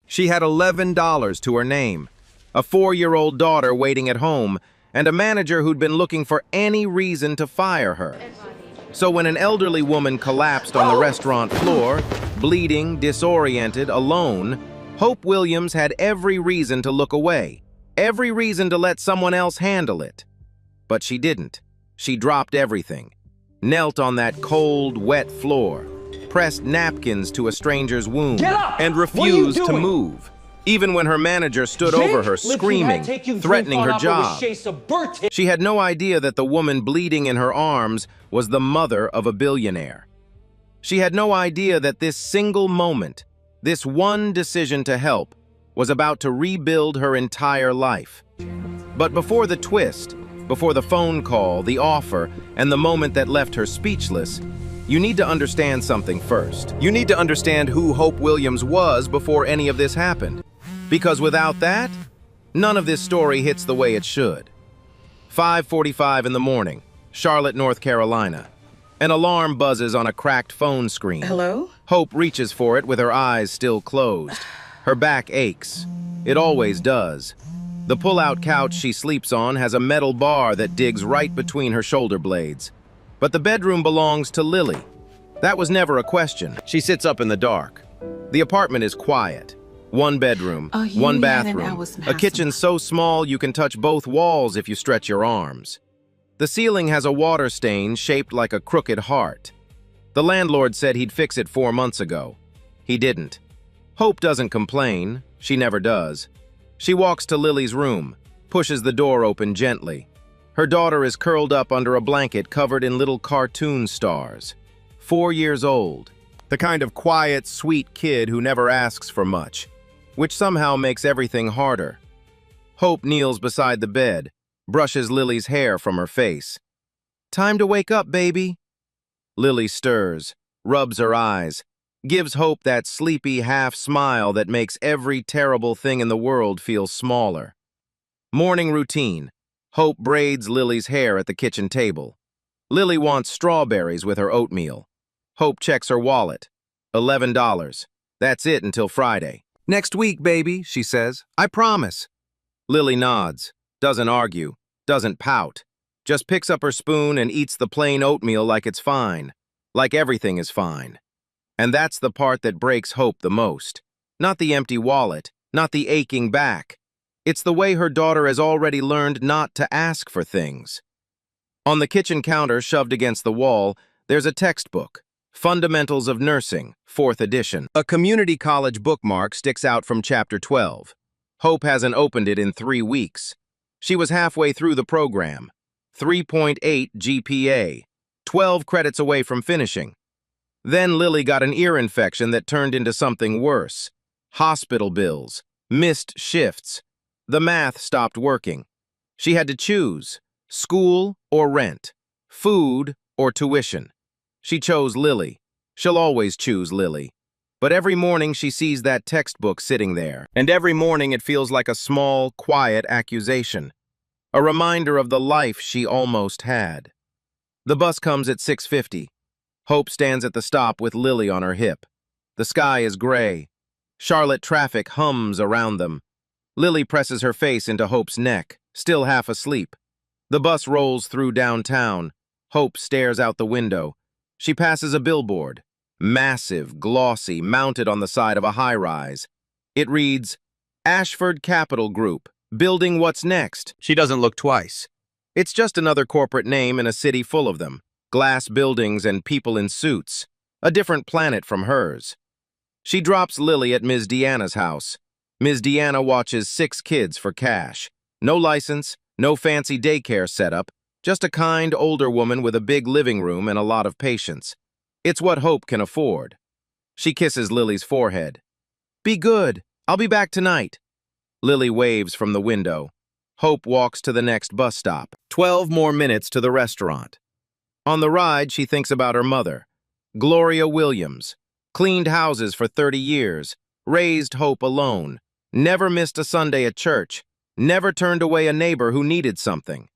She had $11 to her name, a 4-year-old daughter waiting at home, and a manager who'd been looking for any reason to fire her. So when an elderly woman collapsed on the restaurant floor, bleeding, disoriented, alone, Hope Williams had every reason to look away, every reason to let someone else handle it. But she didn't. She dropped everything, knelt on that cold, wet floor, pressed napkins to a stranger's wound, and refused to move, even when her manager stood over her, screaming, threatening her job. She had no idea that the woman bleeding in her arms was the mother of a billionaire. She had no idea that this single moment, this one decision to help, was about to rebuild her entire life. But before the twist, before the phone call, the offer, and the moment that left her speechless, you need to understand something first. You need to understand who Hope Williams was before any of this happened. Because without that, none of this story hits the way it should. 5:45 in the morning, Charlotte, North Carolina. An alarm buzzes on a cracked phone screen. Hello? Hope reaches for it with her eyes still closed. Her back aches. It always does. The pull-out couch she sleeps on has a metal bar that digs right between her shoulder blades. But the bedroom belongs to Lily. That was never a question. She sits up in the dark. The apartment is quiet. One bedroom, one bathroom, a kitchen so small you can touch both walls if you stretch your arms. The ceiling has a water stain shaped like a crooked heart. The landlord said he'd fix it 4 months ago. He didn't. Hope doesn't complain. She never does. She walks to Lily's room, pushes the door open gently. Her daughter is curled up under a blanket covered in little cartoon stars. 4 years old. The kind of quiet, sweet kid who never asks for much, which somehow makes everything harder. Hope kneels beside the bed, brushes Lily's hair from her face. "Time to wake up, baby." Lily stirs, rubs her eyes, gives Hope that sleepy half smile that makes every terrible thing in the world feel smaller. Morning routine. Hope braids Lily's hair at the kitchen table. Lily wants strawberries with her oatmeal. Hope checks her wallet. $11. That's it until Friday. "Next week, baby," she says. "I promise." Lily nods, doesn't argue, doesn't pout, just picks up her spoon and eats the plain oatmeal like it's fine, like everything is fine. And that's the part that breaks Hope the most. Not the empty wallet, not the aching back. It's the way her daughter has already learned not to ask for things. On the kitchen counter, shoved against the wall, there's a textbook, Fundamentals of Nursing, 4th edition. A community college bookmark sticks out from chapter 12. Hope hasn't opened it in 3 weeks. She was halfway through the program. 3.8 GPA, 12 credits away from finishing. Then Lily got an ear infection that turned into something worse. Hospital bills, missed shifts. The math stopped working. She had to choose, school or rent, food or tuition. She chose Lily. She'll always choose Lily. But every morning she sees that textbook sitting there. And every morning it feels like a small, quiet accusation. A reminder of the life she almost had. The bus comes at 6:50. Hope stands at the stop with Lily on her hip. The sky is gray. Charlotte traffic hums around them. Lily presses her face into Hope's neck, still half asleep. The bus rolls through downtown. Hope stares out the window. She passes a billboard, massive, glossy, mounted on the side of a high-rise. It reads, Ashford Capital Group, building what's next. She doesn't look twice. It's just another corporate name in a city full of them. Glass buildings and people in suits. A different planet from hers. She drops Lily at Ms. Deanna's house. Ms. Deanna watches 6 kids for cash. No license, no fancy daycare setup, just a kind older woman with a big living room and a lot of patience. It's what Hope can afford. She kisses Lily's forehead. "Be good. I'll be back tonight." Lily waves from the window. Hope walks to the next bus stop. 12 more minutes to the restaurant. On the ride, she thinks about her mother, Gloria Williams. Cleaned houses for 30 years, raised Hope alone, never missed a Sunday at church, never turned away a neighbor who needed something.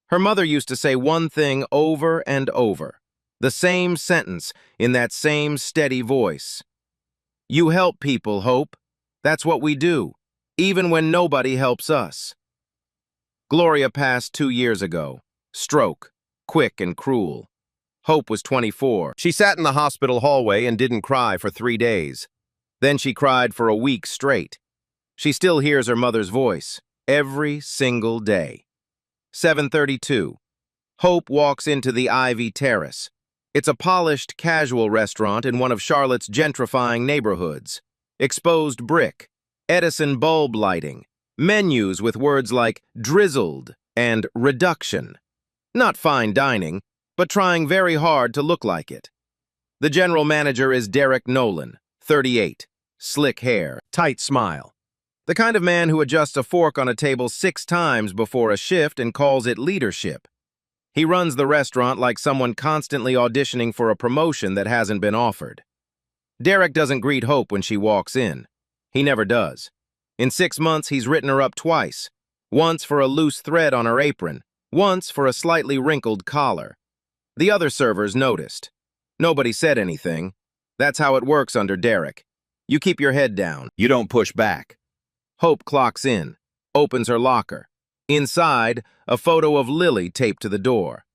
Her mother used to say one thing over and over, the same sentence in that same steady voice. "You help people, Hope. That's what we do, even when nobody helps us. Gloria passed 2 years ago. Stroke, quick and cruel. Hope was 24. She sat in the hospital hallway and didn't cry for 3 days. Then she cried for a week straight. She still hears her mother's voice, every single day. 7:32. Hope walks into the Ivy Terrace. It's a polished, casual restaurant in one of Charlotte's gentrifying neighborhoods. Exposed brick, Edison bulb lighting, menus with words like drizzled and reduction. Not fine dining, but trying very hard to look like it. The general manager is Derek Nolan, 38, slick hair, tight smile. The kind of man who adjusts a fork on a table 6 times before a shift and calls it leadership. He runs the restaurant like someone constantly auditioning for a promotion that hasn't been offered. Derek doesn't greet Hope when she walks in. He never does. In 6 months, he's written her up twice. Once for a loose thread on her apron, once for a slightly wrinkled collar. The other servers noticed. Nobody said anything. That's how it works under Derek. You keep your head down. You don't push back. Hope clocks in, opens her locker. Inside, a photo of Lily taped to the door.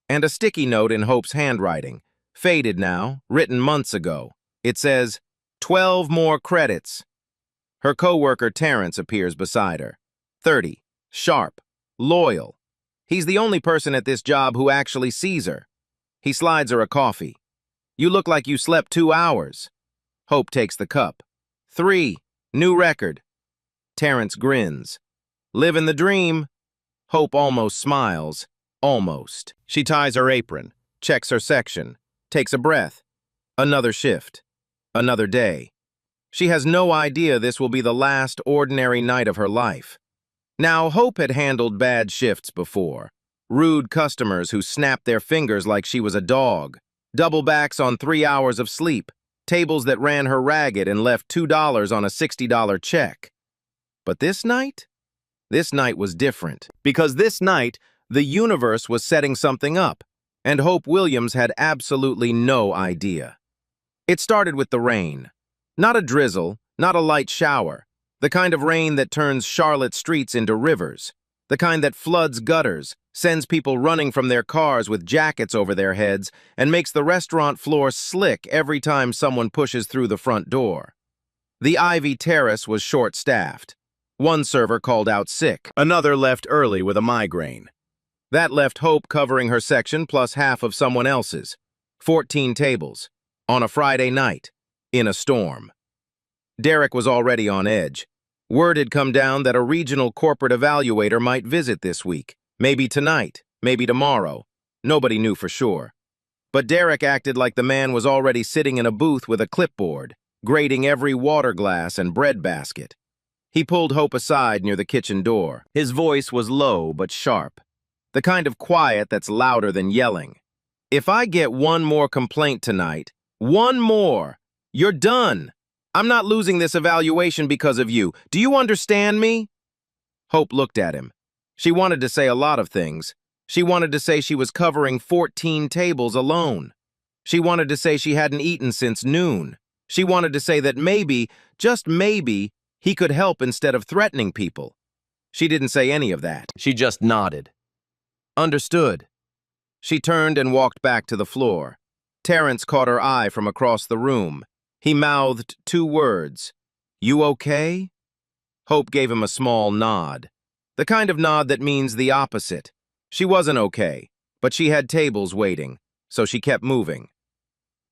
And a sticky note in Hope's handwriting, faded now, written months ago. It says, 12 more credits. Her coworker Terrence appears beside her. 30, sharp, loyal. He's the only person at this job who actually sees her. He slides her a coffee. You look like you slept 2 hours. Hope takes the cup. 3, new record. Terrence grins. Living the dream. Hope almost smiles. Almost. She ties her apron, checks her section, takes a breath. Another shift. Another day. She has no idea this will be the last ordinary night of her life. Now, Hope had handled bad shifts before. Rude customers who snapped their fingers like she was a dog. Double backs on 3 hours of sleep. Tables that ran her ragged and left $2 on a $60 check. But this night? This night was different. Because this night, the universe was setting something up, and Hope Williams had absolutely no idea. It started with the rain. Not a drizzle, not a light shower. The kind of rain that turns Charlotte streets into rivers. The kind that floods gutters, sends people running from their cars with jackets over their heads, and makes the restaurant floor slick every time someone pushes through the front door. The Ivy Terrace was short-staffed. One server called out sick. Another left early with a migraine. That left Hope covering her section plus half of someone else's. 14 tables. On a Friday night. In a storm. Derek was already on edge. Word had come down that a regional corporate evaluator might visit this week. Maybe tonight, maybe tomorrow. Nobody knew for sure. But Derek acted like the man was already sitting in a booth with a clipboard, grading every water glass and bread basket. He pulled Hope aside near the kitchen door. His voice was low but sharp. The kind of quiet that's louder than yelling. If I get one more complaint tonight, one more, you're done. I'm not losing this evaluation because of you. Do you understand me? Hope looked at him. She wanted to say a lot of things. She wanted to say she was covering 14 tables alone. She wanted to say she hadn't eaten since noon. She wanted to say that maybe, just maybe, he could help instead of threatening people. She didn't say any of that. She just nodded. Understood. She turned and walked back to the floor. Terrence caught her eye from across the room. He mouthed 2 words. You okay? Hope gave him a small nod. The kind of nod that means the opposite. She wasn't okay, but she had tables waiting, so she kept moving.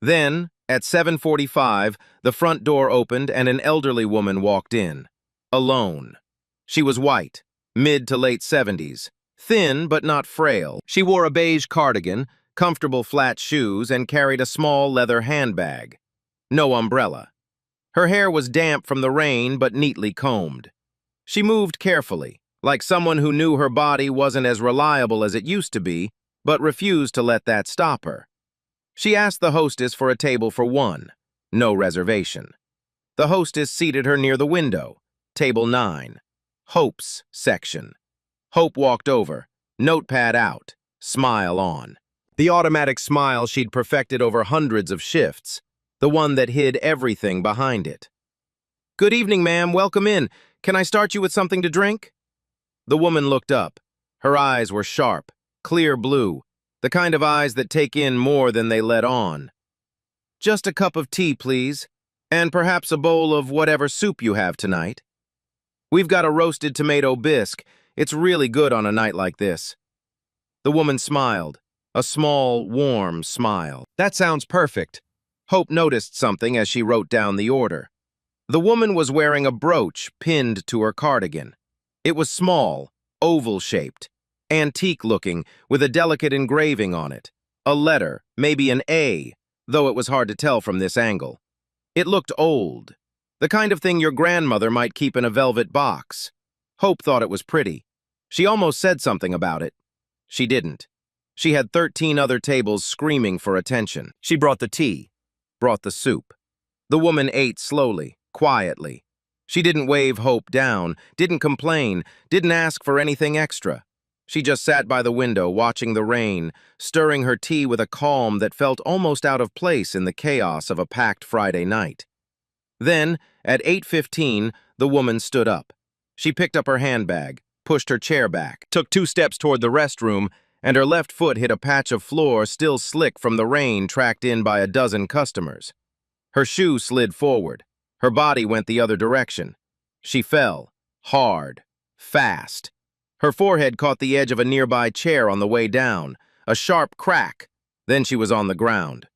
Then, at 7:45, the front door opened and an elderly woman walked in. Alone. She was white, mid to late 70s, thin but not frail. She wore a beige cardigan, comfortable flat shoes, and carried a small leather handbag. No umbrella. Her hair was damp from the rain but neatly combed. She moved carefully, like someone who knew her body wasn't as reliable as it used to be, but refused to let that stop her. She asked the hostess for a table for 1. No reservation. The hostess seated her near the window. Table 9. Hope's section. Hope walked over, notepad out, smile on. The automatic smile she'd perfected over hundreds of shifts. The one that hid everything behind it. Good evening, ma'am. Welcome in. Can I start you with something to drink? The woman looked up. Her eyes were sharp, clear blue, the kind of eyes that take in more than they let on. Just a cup of tea, please, and perhaps a bowl of whatever soup you have tonight. We've got a roasted tomato bisque. It's really good on a night like this. The woman smiled, a small, warm smile. That sounds perfect. Hope noticed something as she wrote down the order. The woman was wearing a brooch pinned to her cardigan. It was small, oval-shaped, antique-looking, with a delicate engraving on it. A letter, maybe an A, though it was hard to tell from this angle. It looked old, the kind of thing your grandmother might keep in a velvet box. Hope thought it was pretty. She almost said something about it. She didn't. She had 13 other tables screaming for attention. She brought the tea, brought the soup. The woman ate slowly, quietly. She didn't wave Hope down, didn't complain, didn't ask for anything extra. She just sat by the window, watching the rain, stirring her tea with a calm that felt almost out of place in the chaos of a packed Friday night. Then, at 8:15, the woman stood up. She picked up her handbag, pushed her chair back, took 2 steps toward the restroom, and her left foot hit a patch of floor still slick from the rain tracked in by a dozen customers. Her shoe slid forward. Her body went the other direction. She fell, hard, fast. Her forehead caught the edge of a nearby chair on the way down, a sharp crack. Then she was on the ground.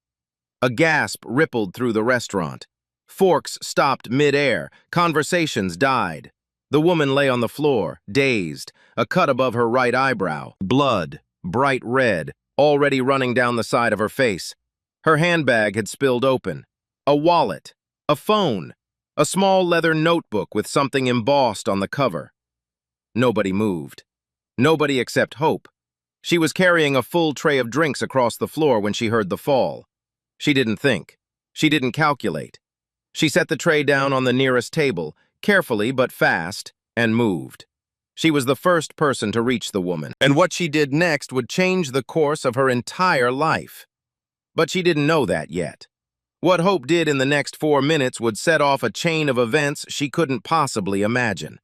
A gasp rippled through the restaurant. Forks stopped mid-air. Conversations died. The woman lay on the floor, dazed, a cut above her right eyebrow. Blood, bright red, already running down the side of her face. Her handbag had spilled open. A wallet, a phone, a small leather notebook with something embossed on the cover. Nobody moved. Nobody except Hope. She was carrying a full tray of drinks across the floor when she heard the fall. She didn't think. She didn't calculate. She set the tray down on the nearest table, carefully but fast, and moved. She was the first person to reach the woman, and what she did next would change the course of her entire life. But she didn't know that yet. What Hope did in the next 4 minutes would set off a chain of events she couldn't possibly imagine.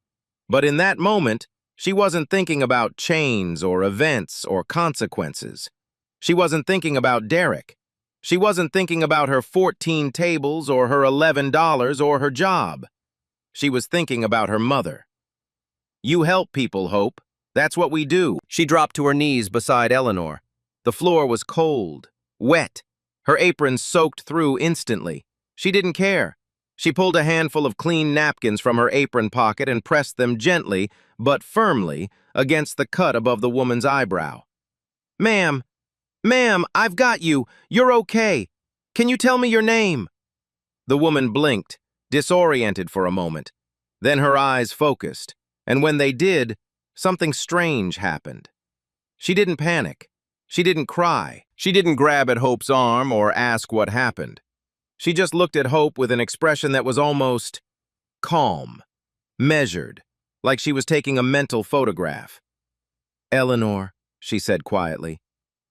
But in that moment, she wasn't thinking about chains or events or consequences. She wasn't thinking about Derek. She wasn't thinking about her 14 tables or her $11 or her job. She was thinking about her mother. You help people, Hope. That's what we do. She dropped to her knees beside Eleanor. The floor was cold, wet. Her apron soaked through instantly. She didn't care. She pulled a handful of clean napkins from her apron pocket and pressed them gently, but firmly, against the cut above the woman's eyebrow. Ma'am, I've got you. You're okay. Can you tell me your name? The woman blinked, disoriented for a moment. Then her eyes focused, and when they did, something strange happened. She didn't panic. She didn't cry. She didn't grab at Hope's arm or ask what happened. She just looked at Hope with an expression that was almost calm, measured, like she was taking a mental photograph. Eleanor, she said quietly.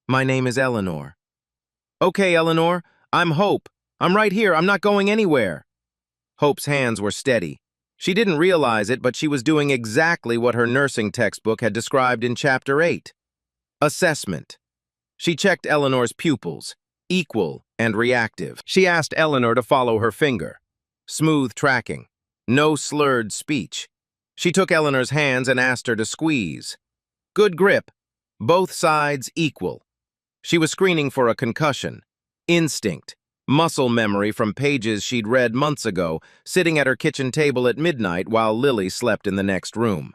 My name is Eleanor. Okay, Eleanor, I'm Hope. I'm right here. I'm not going anywhere. Hope's hands were steady. She didn't realize it, but she was doing exactly what her nursing textbook had described in Chapter 8. Assessment. She checked Eleanor's pupils, equal and reactive. She asked Eleanor to follow her finger. Smooth tracking. No slurred speech. She took Eleanor's hands and asked her to squeeze. Good grip. Both sides equal. She was screening for a concussion. Instinct. Muscle memory from pages she'd read months ago, sitting at her kitchen table at midnight while Lily slept in the next room.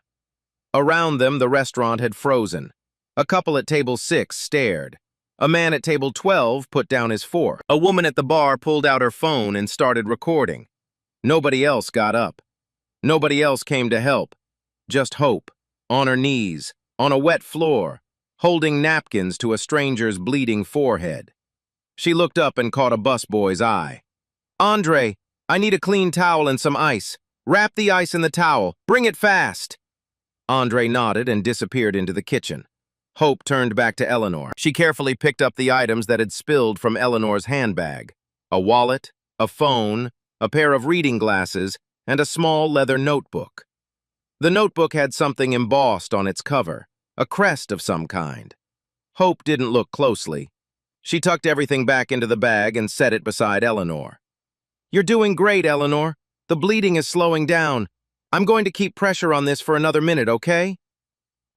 Around them, the restaurant had frozen. A couple at table 6 stared. A man at table 12 put down his fork. A woman at the bar pulled out her phone and started recording. Nobody else got up. Nobody else came to help. Just Hope, on her knees, on a wet floor, holding napkins to a stranger's bleeding forehead. She looked up and caught a busboy's eye. Andre, I need a clean towel and some ice. Wrap the ice in the towel. Bring it fast. Andre nodded and disappeared into the kitchen. Hope turned back to Eleanor. She carefully picked up the items that had spilled from Eleanor's handbag. A wallet, a phone, a pair of reading glasses, and a small leather notebook. The notebook had something embossed on its cover, a crest of some kind. Hope didn't look closely. She tucked everything back into the bag and set it beside Eleanor. "You're doing great, Eleanor. The bleeding is slowing down. I'm going to keep pressure on this for another minute, okay?"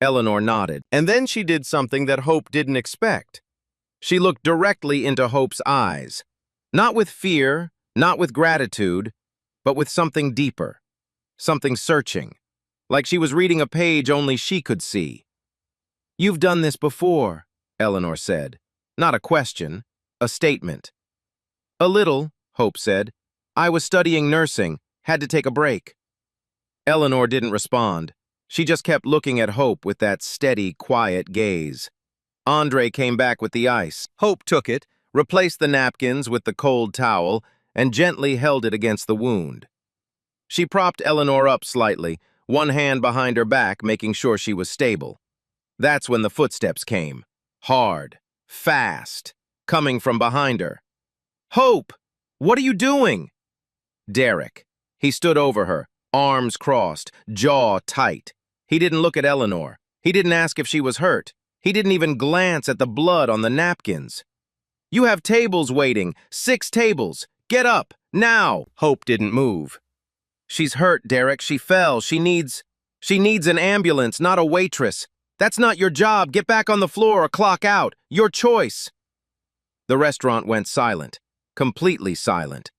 Eleanor nodded, and then she did something that Hope didn't expect. She looked directly into Hope's eyes, not with fear, not with gratitude, but with something deeper, something searching, like she was reading a page only she could see. "You've done this before," Eleanor said. Not a question, a statement. "A little," Hope said. "I was studying nursing, had to take a break." Eleanor didn't respond. She just kept looking at Hope with that steady, quiet gaze. Andre came back with the ice. Hope took it, replaced the napkins with the cold towel, and gently held it against the wound. She propped Eleanor up slightly, one hand behind her back, making sure she was stable. That's when the footsteps came. Hard, fast, coming from behind her. "Hope! What are you doing?" Derek. He stood over her, arms crossed, jaw tight. He didn't look at Eleanor. He didn't ask if she was hurt. He didn't even glance at the blood on the napkins. "You have tables waiting, 6 tables. Get up, now!" Hope didn't move. "She's hurt, Derek. She fell. She needs an ambulance, not a waitress. That's not your job. Get back on the floor or clock out. Your choice." The restaurant went silent, completely silent.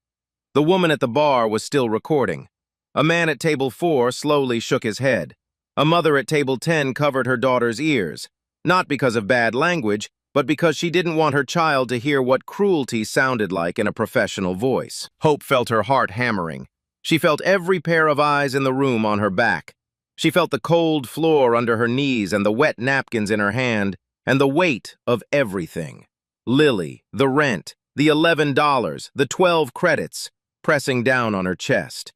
The woman at the bar was still recording. A man at table 4 slowly shook his head. A mother at table 10 covered her daughter's ears, not because of bad language, but because she didn't want her child to hear what cruelty sounded like in a professional voice. Hope felt her heart hammering. She felt every pair of eyes in the room on her back. She felt the cold floor under her knees and the wet napkins in her hand, and the weight of everything. Lily, the rent, the $11, the 12 credits, pressing down on her chest.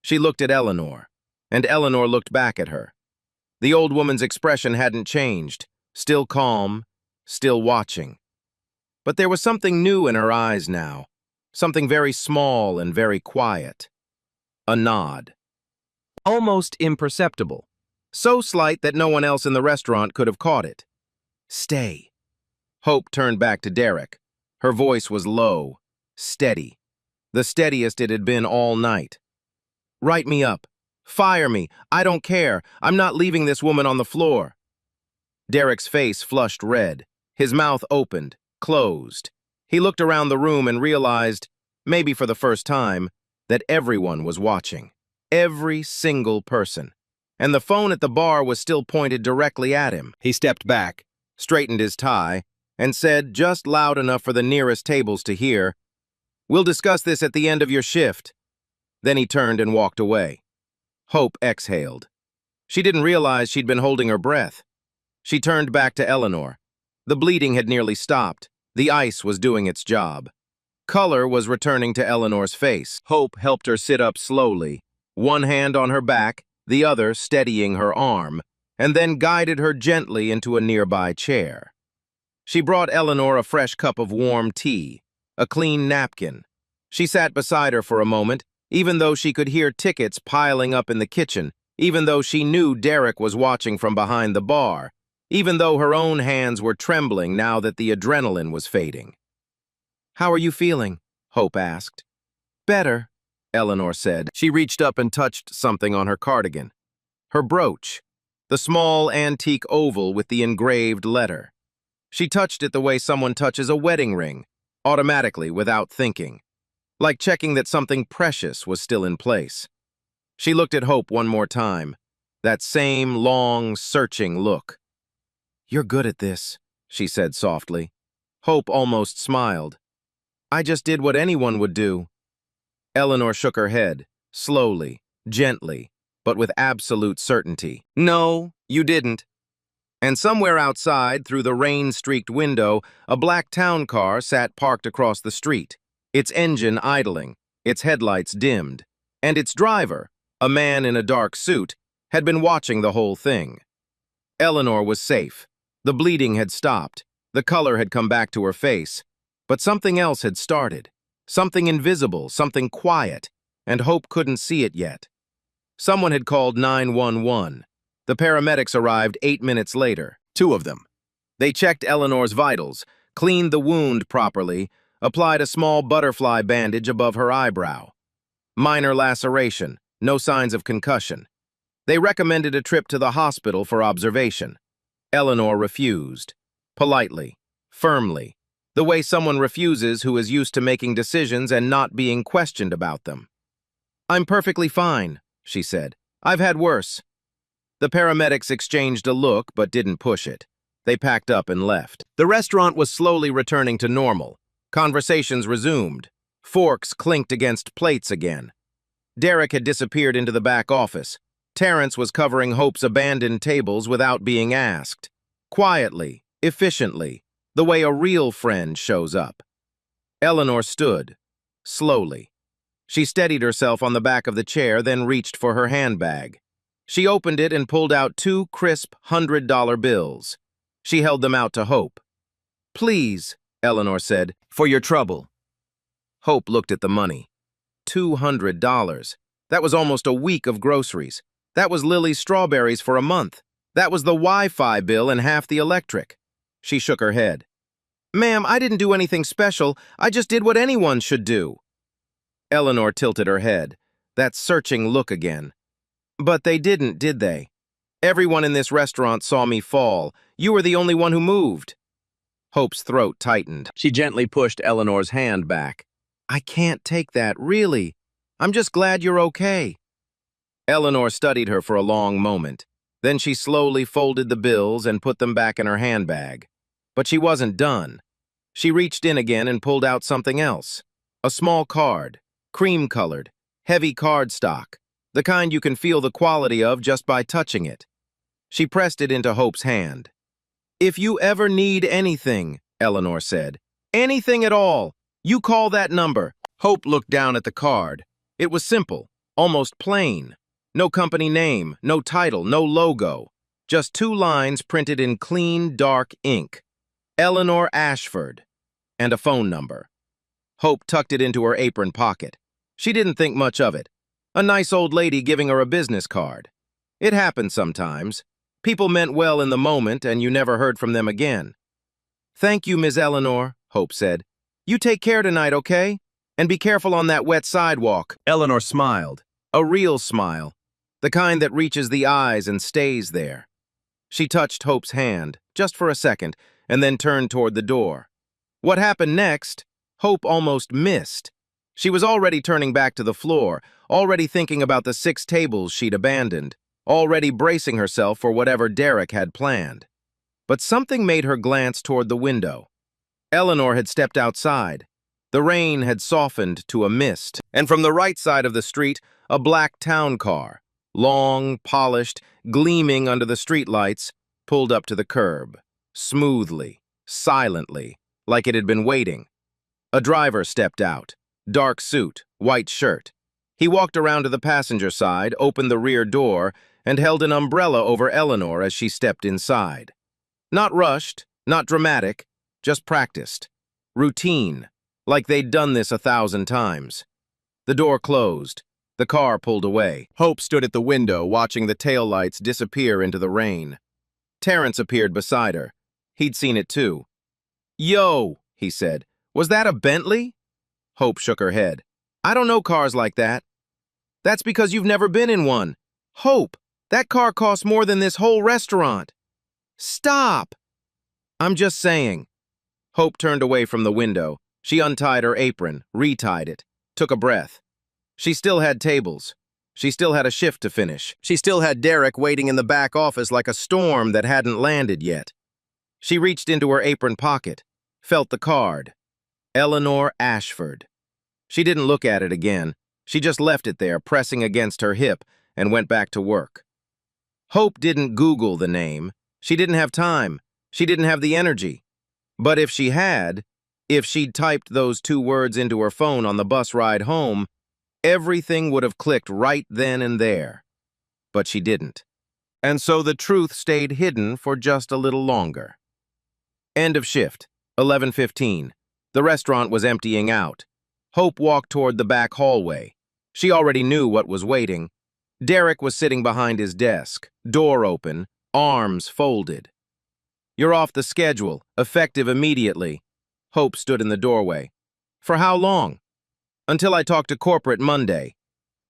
She looked at Eleanor, and Eleanor looked back at her. The old woman's expression hadn't changed, still calm, still watching. But there was something new in her eyes now, something very small and very quiet. A nod. Almost imperceptible, so slight that no one else in the restaurant could have caught it. "Stay." Hope turned back to Derek. Her voice was low, steady, the steadiest it had been all night. "Write me up. Fire me. I don't care. I'm not leaving this woman on the floor." Derek's face flushed red. His mouth opened, closed. He looked around the room and realized, maybe for the first time, that everyone was watching. Every single person. And the phone at the bar was still pointed directly at him. He stepped back, straightened his tie, and said, just loud enough for the nearest tables to hear, "We'll discuss this at the end of your shift." Then he turned and walked away. Hope exhaled. She didn't realize she'd been holding her breath. She turned back to Eleanor. The bleeding had nearly stopped. The ice was doing its job. Color was returning to Eleanor's face. Hope helped her sit up slowly, one hand on her back, the other steadying her arm, and then guided her gently into a nearby chair. She brought Eleanor a fresh cup of warm tea, a clean napkin. She sat beside her for a moment, even though she could hear tickets piling up in the kitchen, even though she knew Derek was watching from behind the bar, even though her own hands were trembling now that the adrenaline was fading. "How are you feeling?" Hope asked. "Better," Eleanor said. She reached up and touched something on her cardigan. Her brooch, the small antique oval with the engraved letter. She touched it the way someone touches a wedding ring, automatically, without thinking, like checking that something precious was still in place. She looked at Hope one more time, that same long, searching look. "You're good at this," she said softly. Hope almost smiled. "I just did what anyone would do." Eleanor shook her head, slowly, gently, but with absolute certainty. "No, you didn't." And somewhere outside, through the rain-streaked window, a black town car sat parked across the street, its engine idling, its headlights dimmed, and its driver, a man in a dark suit, had been watching the whole thing. Eleanor was safe. The bleeding had stopped. The color had come back to her face. But something else had started. Something invisible, something quiet. and Hope couldn't see it yet. Someone had called 911. The paramedics arrived 8 minutes later, 2 of them. They checked Eleanor's vitals, cleaned the wound properly, applied a small butterfly bandage above her eyebrow. Minor laceration, no signs of concussion. They recommended a trip to the hospital for observation. Eleanor refused. Politely, firmly, the way someone refuses who is used to making decisions and not being questioned about them. "I'm perfectly fine," she said. "I've had worse." The paramedics exchanged a look but didn't push it. They packed up and left. The restaurant was slowly returning to normal. Conversations resumed. Forks clinked against plates again. Derek had disappeared into the back office. Terrence was covering Hope's abandoned tables without being asked. Quietly, efficiently, the way a real friend shows up. Eleanor stood, slowly. She steadied herself on the back of the chair, then reached for her handbag. She opened it and pulled out 2 crisp $100 bills. She held them out to Hope. "Please," Eleanor said, "for your trouble." Hope looked at the money. $200. That was almost a week of groceries. That was Lily's strawberries for a month. That was the Wi-Fi bill and half the electric. She shook her head. "Ma'am, I didn't do anything special. I just did what anyone should do." Eleanor tilted her head, that searching look again. "But they didn't, did they? Everyone in this restaurant saw me fall. You were the only one who moved." Hope's throat tightened. She gently pushed Eleanor's hand back. "I can't take that, really. I'm just glad you're okay." Eleanor studied her for a long moment. Then she slowly folded the bills and put them back in her handbag. But she wasn't done. She reached in again and pulled out something else. A small card, cream-colored, heavy cardstock, the kind you can feel the quality of just by touching it. She pressed it into Hope's hand. "If you ever need anything," Eleanor said, "anything at all, you call that number." Hope looked down at the card. It was simple, almost plain. No company name, no title, no logo. Just 2 lines printed in clean, dark ink. Eleanor Ashford. And a phone number. Hope tucked it into her apron pocket. She didn't think much of it. A nice old lady giving her a business card. It happened sometimes. People meant well in the moment, and you never heard from them again. "Thank you, Ms. Eleanor," Hope said. "You take care tonight, okay? And be careful on that wet sidewalk." Eleanor smiled. A real smile. The kind that reaches the eyes and stays there. She touched Hope's hand, just for a second, and then turned toward the door. What happened next, Hope almost missed. She was already turning back to the floor, already thinking about the 6 tables she'd abandoned, already bracing herself for whatever Derek had planned. But something made her glance toward the window. Eleanor had stepped outside. The rain had softened to a mist, and from the right side of the street, a black town car, long, polished, gleaming under the streetlights, pulled up to the curb, smoothly, silently, like it had been waiting. A driver stepped out, dark suit, white shirt. He walked around to the passenger side, opened the rear door, and held an umbrella over Eleanor as she stepped inside. Not rushed, not dramatic, just practiced. Routine, like they'd done this 1,000 times. The door closed. The car pulled away. Hope stood at the window, watching the taillights disappear into the rain. Terrence appeared beside her. He'd seen it too. "Yo," he said, "was that a Bentley?" Hope shook her head. "I don't know cars like that." "That's because you've never been in one." "Hope, that car costs more than this whole restaurant." "Stop!" "I'm just saying." Hope turned away from the window. She untied her apron, retied it, took a breath. She still had tables. She still had a shift to finish. She still had Derek waiting in the back office like a storm that hadn't landed yet. She reached into her apron pocket, felt the card. Eleanor Ashford. She didn't look at it again. She just left it there, pressing against her hip, and went back to work. Hope didn't Google the name. She didn't have time. She didn't have the energy. But if she had, if she'd typed those 2 words into her phone on the bus ride home, everything would have clicked right then and there. But she didn't. And so the truth stayed hidden for just a little longer. End of shift, 11:15. The restaurant was emptying out. Hope walked toward the back hallway. She already knew what was waiting. Derek was sitting behind his desk, door open, arms folded. "You're off the schedule, effective immediately." Hope stood in the doorway. "For how long?" "Until I talk to corporate Monday."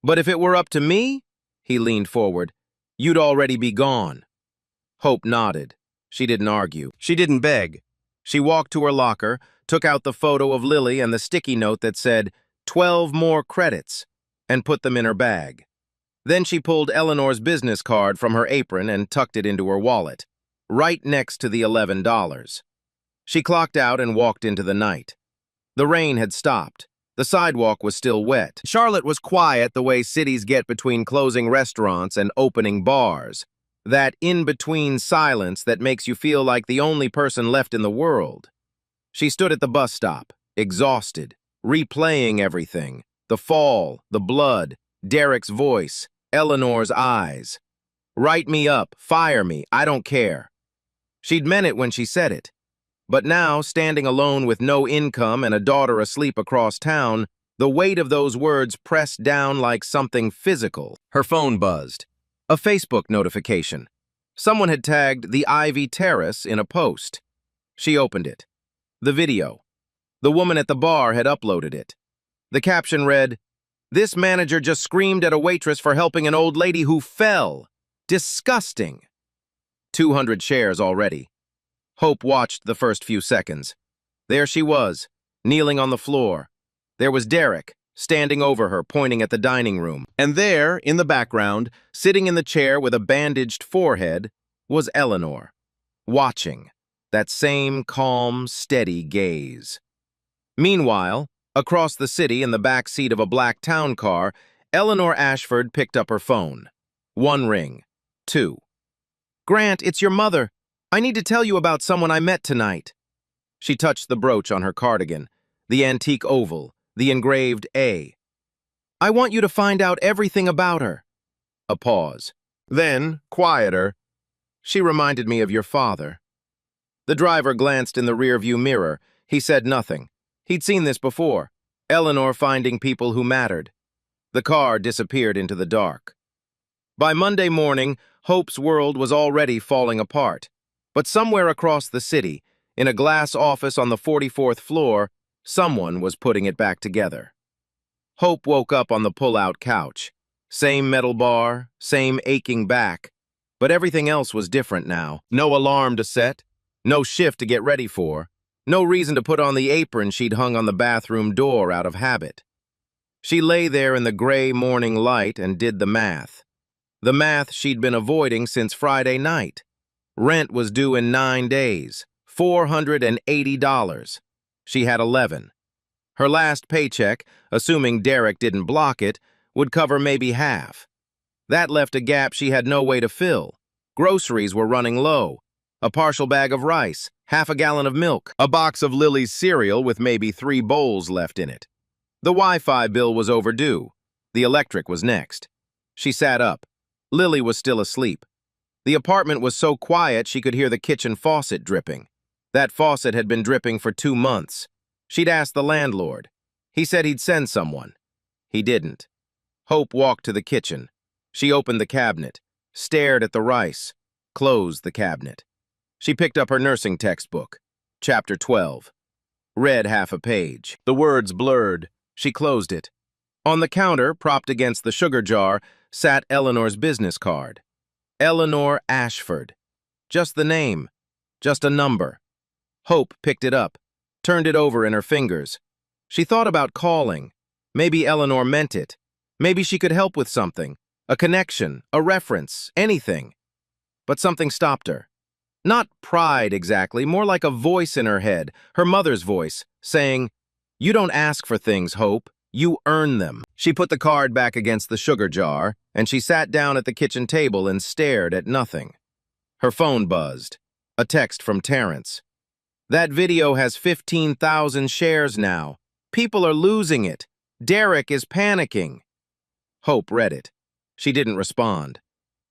"But if it were up to me," he leaned forward, "you'd already be gone." Hope nodded. She didn't argue. She didn't beg. She walked to her locker, took out the photo of Lily and the sticky note that said, 12 more credits, and put them in her bag. Then she pulled Eleanor's business card from her apron and tucked it into her wallet, right next to the $11. She clocked out and walked into the night. The rain had stopped. The sidewalk was still wet. Charlotte was quiet the way cities get between closing restaurants and opening bars. That in-between silence that makes you feel like the only person left in the world. She stood at the bus stop, exhausted, replaying everything. The fall, the blood, Derek's voice, Eleanor's eyes. "Write me up, fire me, I don't care." She'd meant it when she said it. But now, standing alone with no income and a daughter asleep across town, the weight of those words pressed down like something physical. Her phone buzzed. A Facebook notification. Someone had tagged the Ivy Terrace in a post. She opened it. The video. The woman at the bar had uploaded it. The caption read, "This manager just screamed at a waitress for helping an old lady who fell. Disgusting." 200 shares already. Hope watched the first few seconds. There she was, kneeling on the floor. There was Derek, standing over her, pointing at the dining room. And there, in the background, sitting in the chair with a bandaged forehead, was Eleanor, watching, that same calm, steady gaze. Meanwhile, across the city in the back seat of a black town car, Eleanor Ashford picked up her phone. 1 ring. 2. "Grant, it's your mother. I need to tell you about someone I met tonight." She touched the brooch on her cardigan, the antique oval, the engraved A. "I want you to find out everything about her." A pause. Then, quieter, "She reminded me of your father." The driver glanced in the rearview mirror. He said nothing. He'd seen this before. Eleanor finding people who mattered. The car disappeared into the dark. By Monday morning, Hope's world was already falling apart. But somewhere across the city, in a glass office on the 44th floor, someone was putting it back together. Hope woke up on the pull-out couch. Same metal bar, same aching back. But everything else was different now. No alarm to set, no shift to get ready for, no reason to put on the apron she'd hung on the bathroom door out of habit. She lay there in the gray morning light and did the math. The math she'd been avoiding since Friday night. Rent was due in 9 days, $480. She had 11. Her last paycheck, assuming Derek didn't block it, would cover maybe half. That left a gap she had no way to fill. Groceries were running low. A partial bag of rice, half a gallon of milk, a box of Lily's cereal with maybe 3 bowls left in it. The Wi-Fi bill was overdue. The electric was next. She sat up. Lily was still asleep. The apartment was so quiet she could hear the kitchen faucet dripping. That faucet had been dripping for 2 months. She'd asked the landlord. He said he'd send someone. He didn't. Hope walked to the kitchen. She opened the cabinet, stared at the rice, closed the cabinet. She picked up her nursing textbook, chapter 12. Read half a page. The words blurred. She closed it. On the counter, propped against the sugar jar, sat Eleanor's business card. Eleanor Ashford. Just the name. Just a number. Hope picked it up, turned it over in her fingers. She thought about calling. Maybe Eleanor meant it. Maybe she could help with something. A connection, a reference, anything. But something stopped her. Not pride exactly, more like a voice in her head, her mother's voice, saying, "You don't ask for things, Hope. You earn them." She put the card back against the sugar jar, and she sat down at the kitchen table and stared at nothing. Her phone buzzed. A text from Terrence. "That video has 15,000 shares now. People are losing it. Derek is panicking." Hope read it. She didn't respond.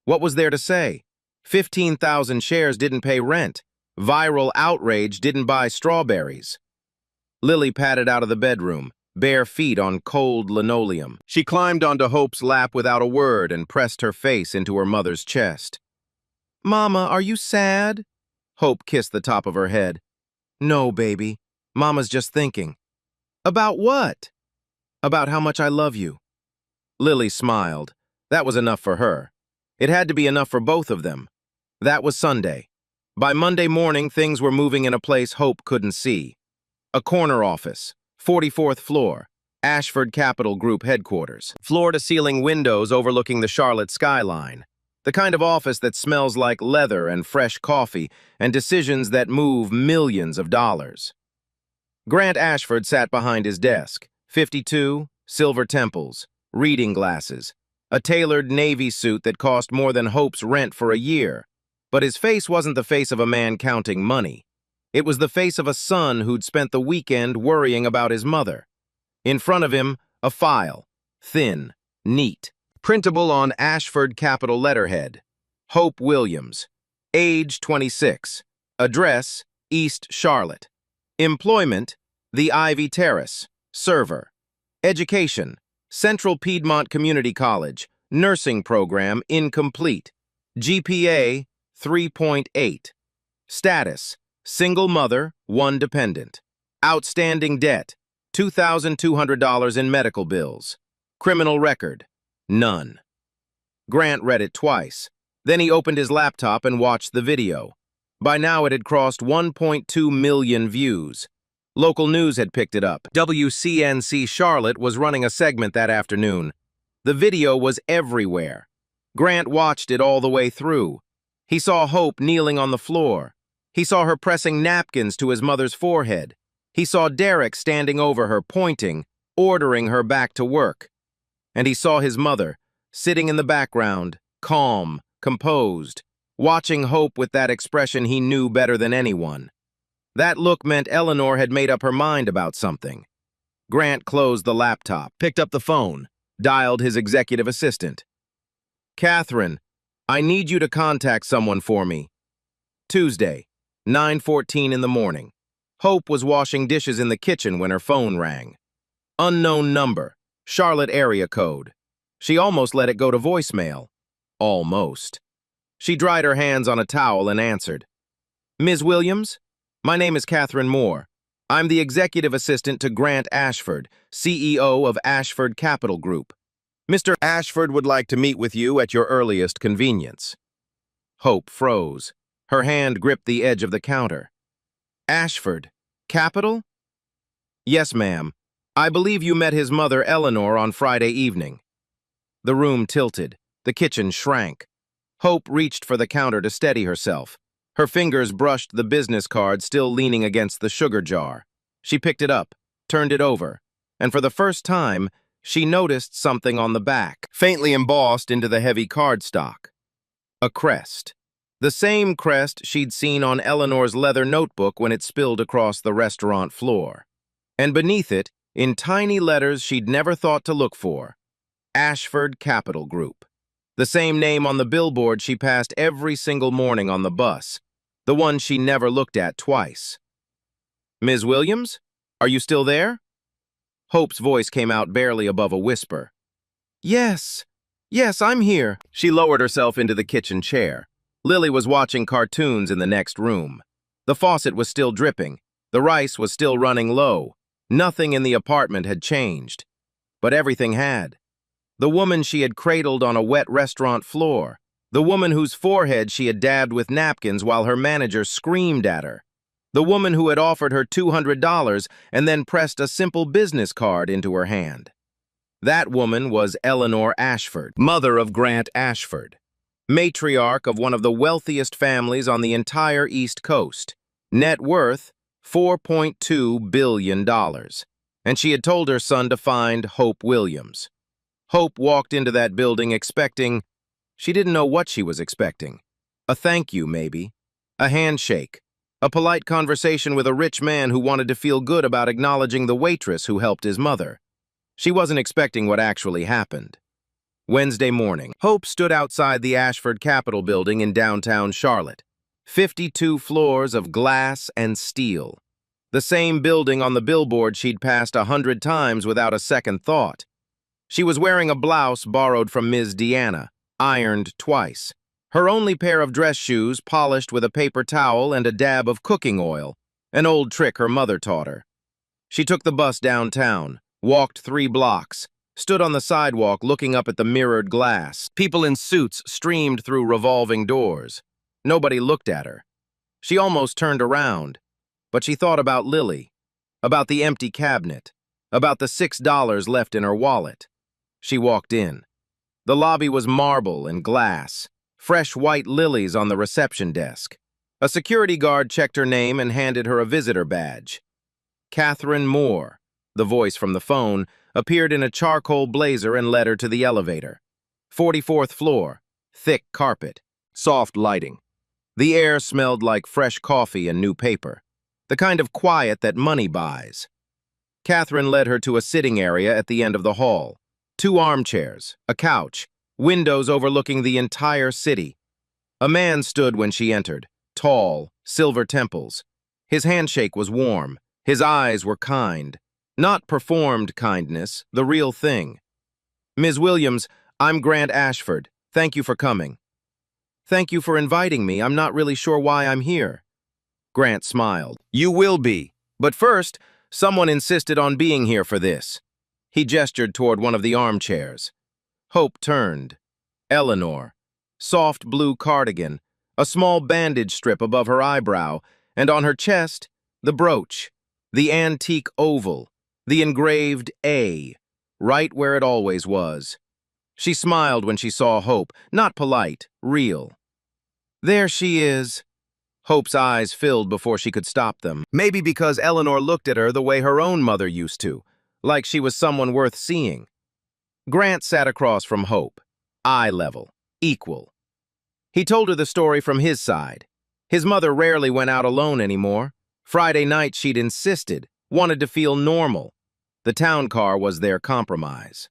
What was there to say? 15,000 shares didn't pay rent. Viral outrage didn't buy strawberries. Lily padded out of the bedroom. bare feet on cold linoleum. She climbed onto Hope's lap without a word and pressed her face into her mother's chest. "Mama, are you sad?" Hope kissed the top of her head. "No, baby. Mama's just thinking." "About what?" "About how much I love you." Lily smiled. That was enough for her. It had to be enough for both of them. That was Sunday. By Monday morning, things were moving in a place Hope couldn't see. A corner office, 44th floor, Ashford Capital Group headquarters. Floor-to-ceiling windows overlooking the Charlotte skyline. The kind of office that smells like leather and fresh coffee and decisions that move millions of dollars. Grant Ashford sat behind his desk, 52, silver temples, reading glasses, a tailored navy suit that cost more than Hope's rent for a year. But his face wasn't the face of a man counting money. It was the face of a son who'd spent the weekend worrying about his mother. In front of him, a file, thin, neat, printable on Ashford Capital letterhead. Hope Williams, age 26, address, East Charlotte. Employment, the Ivy Terrace, server. Education, Central Piedmont Community College, nursing program incomplete. GPA, 3.8. Status, single mother, one dependent. Outstanding debt, $2,200 in medical bills. Criminal record, none. Grant read it twice. Then he opened his laptop and watched the video. By now it had crossed 1.2 million views. Local news had picked it up. WCNC Charlotte was running a segment that afternoon. The video was everywhere. Grant watched it all the way through. He saw Hope kneeling on the floor. He saw her pressing napkins to his mother's forehead. He saw Derek standing over her, pointing, ordering her back to work. And he saw his mother, sitting in the background, calm, composed, watching Hope with that expression he knew better than anyone. That look meant Eleanor had made up her mind about something. Grant closed the laptop, picked up the phone, dialed his executive assistant. "Catherine, I need you to contact someone for me." Tuesday, 9:14 in the morning. Hope was washing dishes in the kitchen when her phone rang. Unknown number, Charlotte area code. She almost let it go to voicemail. Almost. She dried her hands on a towel and answered. "Ms. Williams? My name is Catherine Moore. I'm the executive assistant to Grant Ashford, CEO of Ashford Capital Group. Mr. Ashford would like to meet with you at your earliest convenience." Hope froze. Her hand gripped the edge of the counter. "Ashford? Capital?" "Yes, ma'am. I believe you met his mother, Eleanor, on Friday evening." The room tilted. The kitchen shrank. Hope reached for the counter to steady herself. Her fingers brushed the business card still leaning against the sugar jar. She picked it up, turned it over, and for the first time, she noticed something on the back, faintly embossed into the heavy cardstock. A crest. The same crest she'd seen on Eleanor's leather notebook when it spilled across the restaurant floor. And beneath it, in tiny letters she'd never thought to look for, Ashford Capital Group. The same name on the billboard she passed every single morning on the bus, the one she never looked at twice. "Ms. Williams, are you still there?" Hope's voice came out barely above a whisper. Yes, I'm here." She lowered herself into the kitchen chair. Lily was watching cartoons in the next room. The faucet was still dripping. The rice was still running low. Nothing in the apartment had changed. But everything had. The woman she had cradled on a wet restaurant floor. The woman whose forehead she had dabbed with napkins while her manager screamed at her. The woman who had offered her $200 and then pressed a simple business card into her hand. That woman was Eleanor Ashford, mother of Grant Ashford, matriarch of one of the wealthiest families on the entire East Coast. Net worth, $4.2 billion. And she had told her son to find Hope Williams. Hope walked into that building expecting, she didn't know what she was expecting. A thank you, maybe. A handshake. A polite conversation with a rich man who wanted to feel good about acknowledging the waitress who helped his mother. She wasn't expecting what actually happened. Wednesday morning, Hope stood outside the Ashford Capitol building in downtown Charlotte. 52 floors of glass and steel. The same building on the billboard she'd passed 100 times without a second thought. She was wearing a blouse borrowed from Ms. Deanna, ironed twice. Her only pair of dress shoes polished with a paper towel and a dab of cooking oil, an old trick her mother taught her. She took the bus downtown, walked 3 blocks, stood on the sidewalk looking up at the mirrored glass. People in suits streamed through revolving doors. Nobody looked at her. She almost turned around, but she thought about Lily, about the empty cabinet, about the $6 left in her wallet. She walked in. The lobby was marble and glass, fresh white lilies on the reception desk. A security guard checked her name and handed her a visitor badge. Catherine Moore, the voice from the phone, appeared in a charcoal blazer and led her to the elevator. 44th floor, thick carpet, soft lighting. The air smelled like fresh coffee and new paper, the kind of quiet that money buys. Catherine led her to a sitting area at the end of the hall. 2 armchairs, a couch, windows overlooking the entire city. A man stood when she entered, tall, silver temples. His handshake was warm. His eyes were kind. Not performed kindness, the real thing. "Ms. Williams, I'm Grant Ashford. Thank you for coming." "Thank you for inviting me. I'm not really sure why I'm here." Grant smiled. "You will be. But first, someone insisted on being here for this." He gestured toward one of the armchairs. Hope turned. Eleanor. Soft blue cardigan, a small bandage strip above her eyebrow, and on her chest, the brooch, the antique oval, the engraved A, right where it always was. She smiled when she saw Hope, not polite, real. "There she is." Hope's eyes filled before she could stop them, maybe because Eleanor looked at her the way her own mother used to, like she was someone worth seeing. Grant sat across from Hope, eye level, equal. He told her the story from his side. His mother rarely went out alone anymore. Friday night she'd insisted, wanted to feel normal. The town car was their compromise.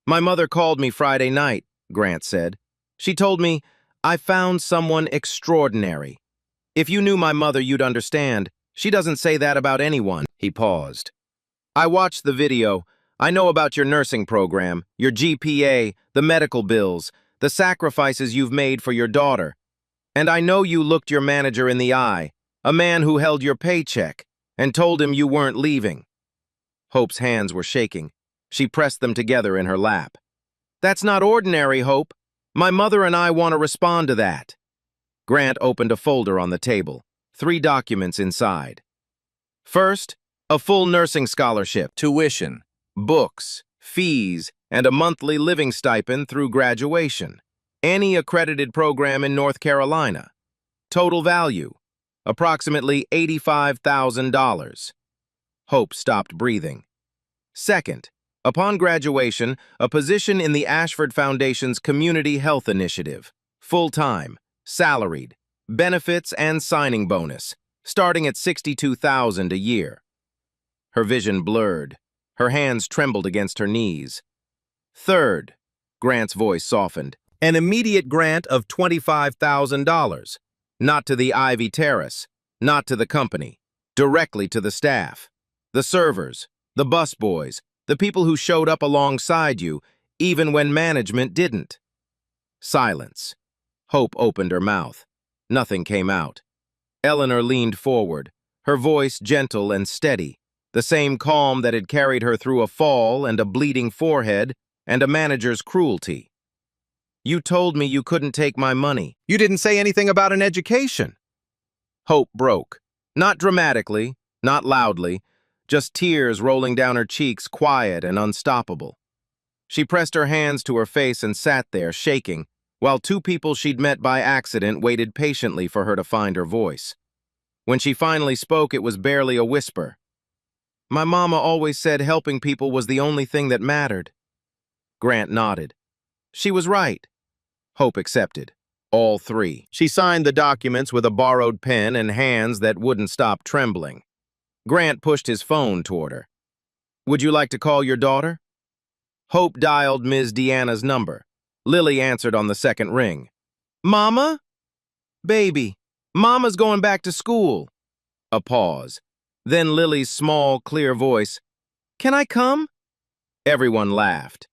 "My mother called me Friday night," Grant said. "She told me, I found someone extraordinary. If you knew my mother, you'd understand. She doesn't say that about anyone." He paused. "I watched the video. I know about your nursing program, your GPA, the medical bills, the sacrifices you've made for your daughter. And I know you looked your manager in the eye, a man who held your paycheck, and told him you weren't leaving." Hope's hands were shaking. She pressed them together in her lap. "That's not ordinary, Hope. My mother and I want to respond to that." Grant opened a folder on the table, 3 documents inside. First, a full nursing scholarship, tuition, books, fees, and a monthly living stipend through graduation. Any accredited program in North Carolina. Total value, approximately $85,000. Hope stopped breathing. Second, upon graduation, a position in the Ashford Foundation's Community Health Initiative, full-time, salaried, benefits and signing bonus, starting at $62,000 a year. Her vision blurred. Her hands trembled against her knees. Third, Grant's voice softened, an immediate grant of $25,000, not to the Ivy Terrace, not to the company, directly to the staff, the servers, the busboys, the people who showed up alongside you, even when management didn't. Silence. Hope opened her mouth. Nothing came out. Eleanor leaned forward, her voice gentle and steady, the same calm that had carried her through a fall and a bleeding forehead and a manager's cruelty. "You told me you couldn't take my money. You didn't say anything about an education." Hope broke. Not dramatically, not loudly, just tears rolling down her cheeks, quiet and unstoppable. She pressed her hands to her face and sat there, shaking, while 2 people she'd met by accident waited patiently for her to find her voice. When she finally spoke, it was barely a whisper. "My mama always said helping people was the only thing that mattered." Grant nodded. She was right. Hope accepted. All 3. She signed the documents with a borrowed pen and hands that wouldn't stop trembling. Grant pushed his phone toward her. "Would you like to call your daughter?" Hope dialed Ms. Deanna's number. Lily answered on the second ring. "Mama?" "Baby, Mama's going back to school." A pause. Then Lily's small, clear voice, "Can I come?" Everyone laughed.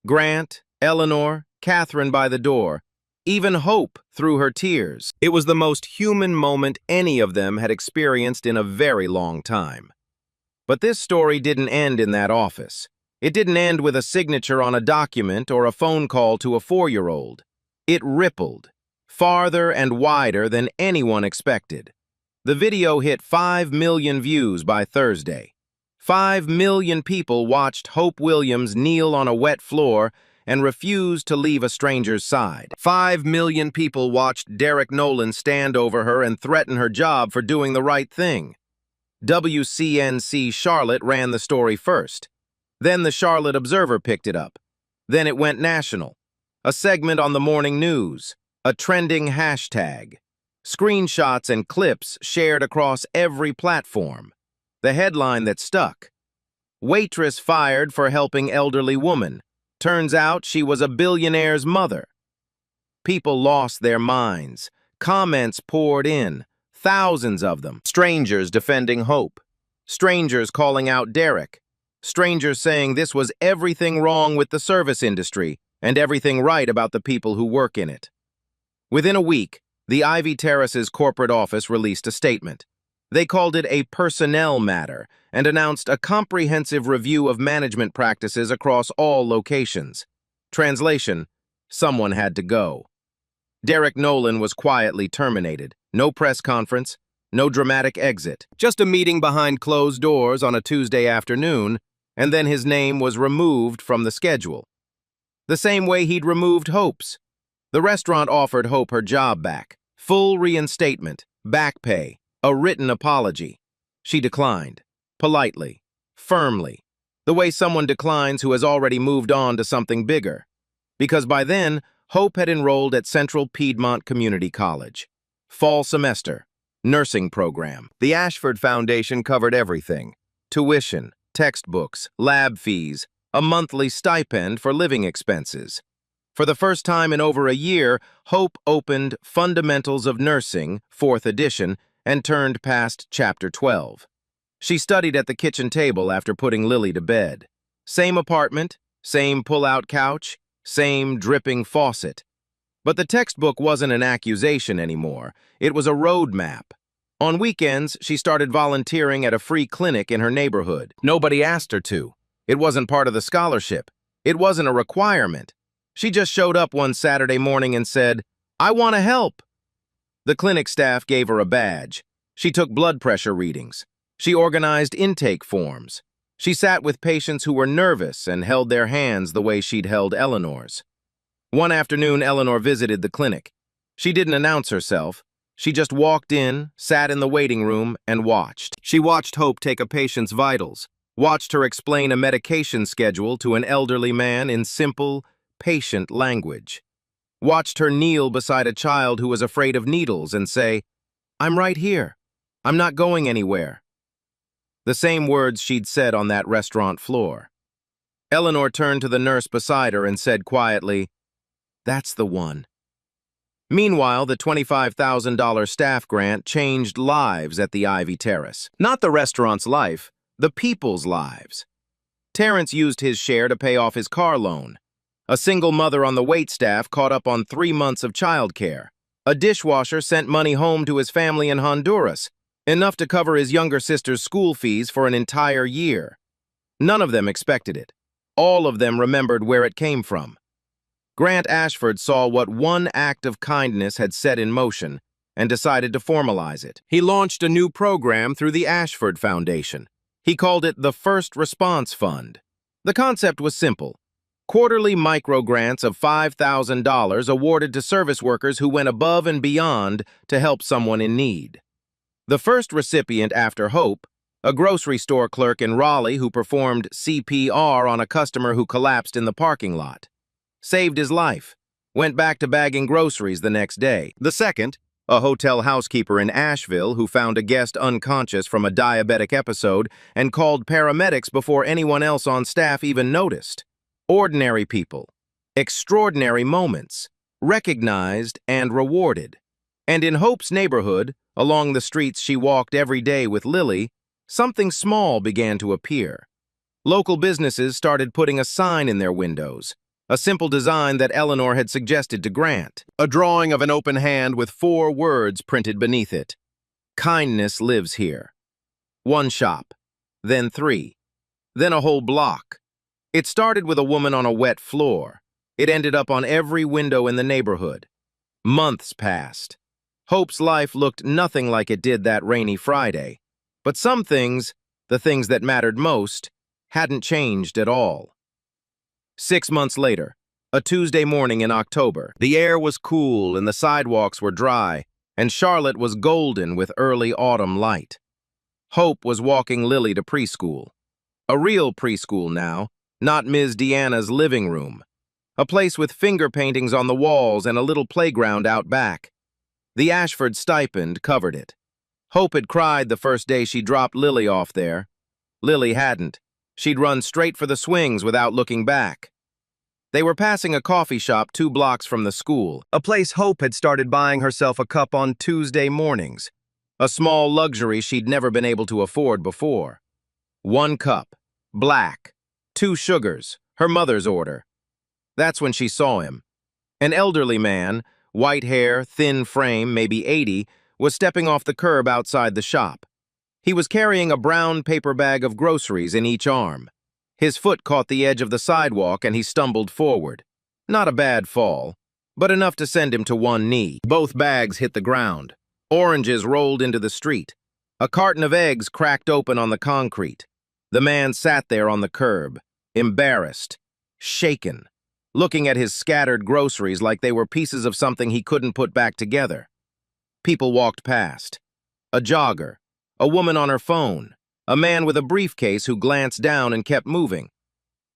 Grant, Eleanor, Catherine by the door, even Hope through her tears. It was the most human moment any of them had experienced in a very long time. But this story didn't end in that office. It didn't end with a signature on a document or a phone call to a 4-year-old. It rippled, farther and wider than anyone expected. The video hit 5 million views by Thursday. 5 million people watched Hope Williams kneel on a wet floor and refuse to leave a stranger's side. 5 million people watched Derek Nolan stand over her and threaten her job for doing the right thing. WCNC Charlotte ran the story first. Then the Charlotte Observer picked it up. Then it went national. A segment on the morning news. A trending hashtag. Screenshots and clips shared across every platform. The headline that stuck. Waitress fired for helping elderly woman. Turns out she was a billionaire's mother. People lost their minds. Comments poured in. Thousands of them. Strangers defending Hope. Strangers calling out Derek. Strangers saying this was everything wrong with the service industry and everything right about the people who work in it. Within a week, the Ivy Terrace's corporate office released a statement. They called it a personnel matter and announced a comprehensive review of management practices across all locations. Translation, someone had to go. Derek Nolan was quietly terminated. No press conference, no dramatic exit. Just a meeting behind closed doors on a Tuesday afternoon, and then his name was removed from the schedule. The same way he'd removed Hope's. The restaurant offered Hope her job back, full reinstatement, back pay, a written apology. She declined, politely, firmly, the way someone declines who has already moved on to something bigger. Because by then, Hope had enrolled at Central Piedmont Community College. Fall semester, nursing program. The Ashford Foundation covered everything. Tuition, textbooks, lab fees, a monthly stipend for living expenses. For the first time in over a year, Hope opened Fundamentals of Nursing, 4th edition, and turned past Chapter 12. She studied at the kitchen table after putting Lily to bed. Same apartment, same pull-out couch, same dripping faucet. But the textbook wasn't an accusation anymore. It was a roadmap. On weekends, she started volunteering at a free clinic in her neighborhood. Nobody asked her to. It wasn't part of the scholarship. It wasn't a requirement. She just showed up one Saturday morning and said, "I want to help." The clinic staff gave her a badge. She took blood pressure readings. She organized intake forms. She sat with patients who were nervous and held their hands the way she'd held Eleanor's. One afternoon, Eleanor visited the clinic. She didn't announce herself. She just walked in, sat in the waiting room, and watched. She watched Hope take a patient's vitals, watched her explain a medication schedule to an elderly man in simple, patient language. Watched her kneel beside a child who was afraid of needles and say, "I'm right here. I'm not going anywhere." The same words she'd said on that restaurant floor. Eleanor turned to the nurse beside her and said quietly, "That's the one." Meanwhile, the $25,000 staff grant changed lives at the Ivy Terrace. Not the restaurant's life, the people's lives. Terrence used his share to pay off his car loan. A single mother on the waitstaff caught up on 3 months of childcare. A dishwasher sent money home to his family in Honduras, enough to cover his younger sister's school fees for an entire year. None of them expected it. All of them remembered where it came from. Grant Ashford saw what one act of kindness had set in motion and decided to formalize it. He launched a new program through the Ashford Foundation. He called it the First Response Fund. The concept was simple. Quarterly micro-grants of $5,000 awarded to service workers who went above and beyond to help someone in need. The first recipient after Hope, a grocery store clerk in Raleigh who performed CPR on a customer who collapsed in the parking lot, saved his life, went back to bagging groceries the next day. The second, a hotel housekeeper in Asheville who found a guest unconscious from a diabetic episode and called paramedics before anyone else on staff even noticed. Ordinary people, extraordinary moments, recognized and rewarded. And in Hope's neighborhood, along the streets she walked every day with Lily, something small began to appear. Local businesses started putting a sign in their windows, a simple design that Eleanor had suggested to Grant. A drawing of an open hand with 4 words printed beneath it. Kindness lives here. 1 shop, then 3, then a whole block. It started with a woman on a wet floor. It ended up on every window in the neighborhood. Months passed. Hope's life looked nothing like it did that rainy Friday. But some things, the things that mattered most, hadn't changed at all. 6 months later, a Tuesday morning in October, the air was cool and the sidewalks were dry, and Charlotte was golden with early autumn light. Hope was walking Lily to preschool. A real preschool now, not Ms. Deanna's living room. A place with finger paintings on the walls and a little playground out back. The Ashford stipend covered it. Hope had cried the first day she dropped Lily off there. Lily hadn't. She'd run straight for the swings without looking back. They were passing a coffee shop 2 blocks from the school, a place Hope had started buying herself a cup on Tuesday mornings, a small luxury she'd never been able to afford before. 1 cup, black, 2 sugars, her mother's order. That's when she saw him. An elderly man, white hair, thin frame, maybe 80, was stepping off the curb outside the shop. He was carrying a brown paper bag of groceries in each arm. His foot caught the edge of the sidewalk and he stumbled forward. Not a bad fall, but enough to send him to 1 knee. Both bags hit the ground. Oranges rolled into the street. A carton of eggs cracked open on the concrete. The man sat there on the curb, embarrassed, shaken, looking at his scattered groceries like they were pieces of something he couldn't put back together. People walked past. A jogger, a woman on her phone, a man with a briefcase who glanced down and kept moving.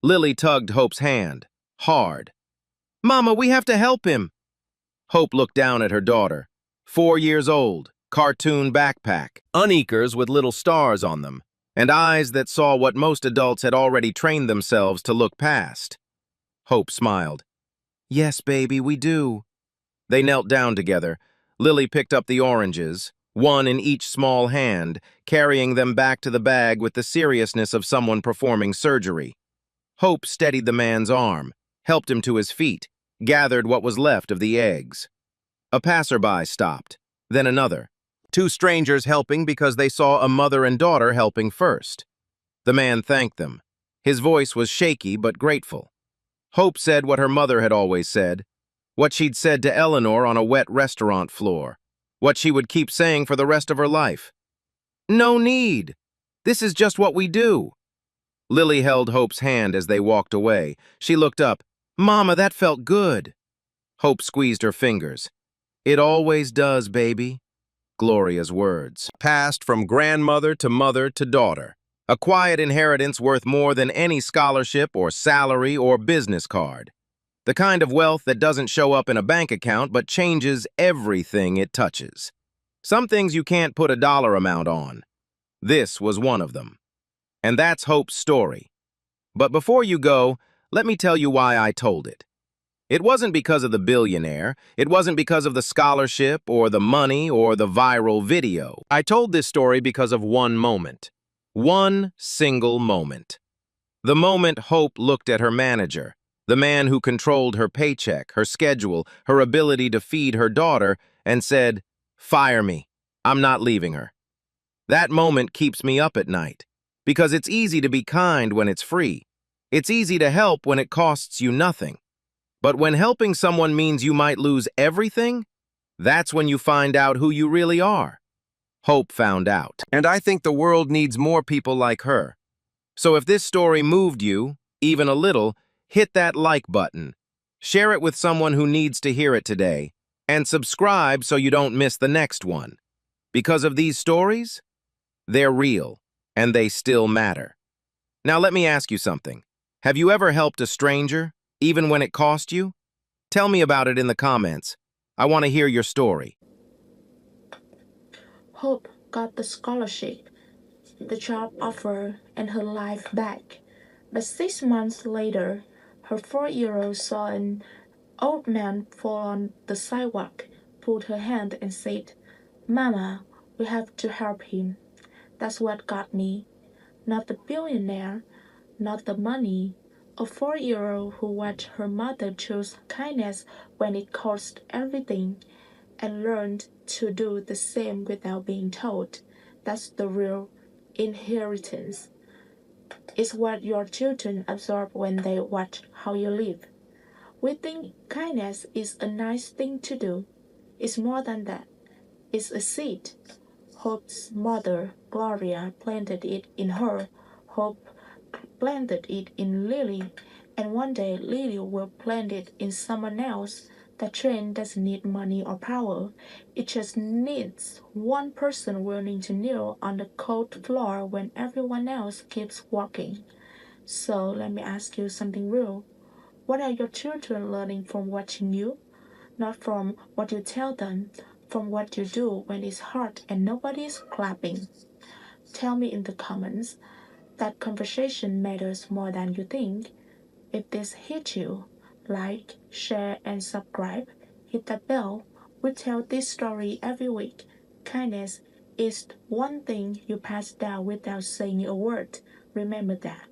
Lily tugged Hope's hand, hard. "Mama, we have to help him." Hope looked down at her daughter, 4 years old, cartoon backpack, uneakers with little stars on them, and eyes that saw what most adults had already trained themselves to look past. Hope smiled. "Yes, baby, we do." They knelt down together. Lily picked up the oranges, 1 in each small hand, carrying them back to the bag with the seriousness of someone performing surgery. Hope steadied the man's arm, helped him to his feet, gathered what was left of the eggs. A passerby stopped, then another. 2 strangers helping because they saw a mother and daughter helping first. The man thanked them. His voice was shaky but grateful. Hope said what her mother had always said, what she'd said to Eleanor on a wet restaurant floor, what she would keep saying for the rest of her life. "No need. This is just what we do." Lily held Hope's hand as they walked away. She looked up. "Mama, that felt good." Hope squeezed her fingers. "It always does, baby." Gloria's words. Passed from grandmother to mother to daughter. A quiet inheritance worth more than any scholarship or salary or business card. The kind of wealth that doesn't show up in a bank account but changes everything it touches. Some things you can't put a dollar amount on. This was one of them. And that's Hope's story. But before you go, let me tell you why I told it. It wasn't because of the billionaire. It wasn't because of the scholarship or the money or the viral video. I told this story because of one moment. One single moment. The moment Hope looked at her manager, the man who controlled her paycheck, her schedule, her ability to feed her daughter, and said, "Fire me. I'm not leaving her." That moment keeps me up at night, because it's easy to be kind when it's free. It's easy to help when it costs you nothing. But when helping someone means you might lose everything, that's when you find out who you really are. Hope found out. And I think the world needs more people like her. So if this story moved you, even a little, hit that like button. Share it with someone who needs to hear it today. And subscribe so you don't miss the next one. Because of these stories, they're real, and they still matter. Now let me ask you something. Have you ever helped a stranger, even when it cost you? Tell me about it in the comments. I want to hear your story. Hope got the scholarship, the job offer, and her life back. But 6 months later, her 4-year-old saw an old man fall on the sidewalk, pulled her hand and said, "Mama, we have to help him." That's what got me. Not the billionaire, not the money. A 4-year-old who watched her mother choose kindness when it cost everything and learned to do the same without being told. That's the real inheritance. It's what your children absorb when they watch how you live. We think kindness is a nice thing to do. It's more than that. It's a seed. Hope's mother, Gloria, planted it in her. Hope planted it in Lily, and one day Lily will plant it in someone else. The trend doesn't need money or power. It just needs one person willing to kneel on the cold floor when everyone else keeps walking. So let me ask you something real. What are your children learning from watching you? Not from what you tell them, from what you do when it's hard and nobody's clapping. Tell me in the comments. That conversation matters more than you think. If this hit you, like, share, and subscribe. Hit that bell. We tell this story every week. Kindness is one thing you pass down without saying a word. Remember that.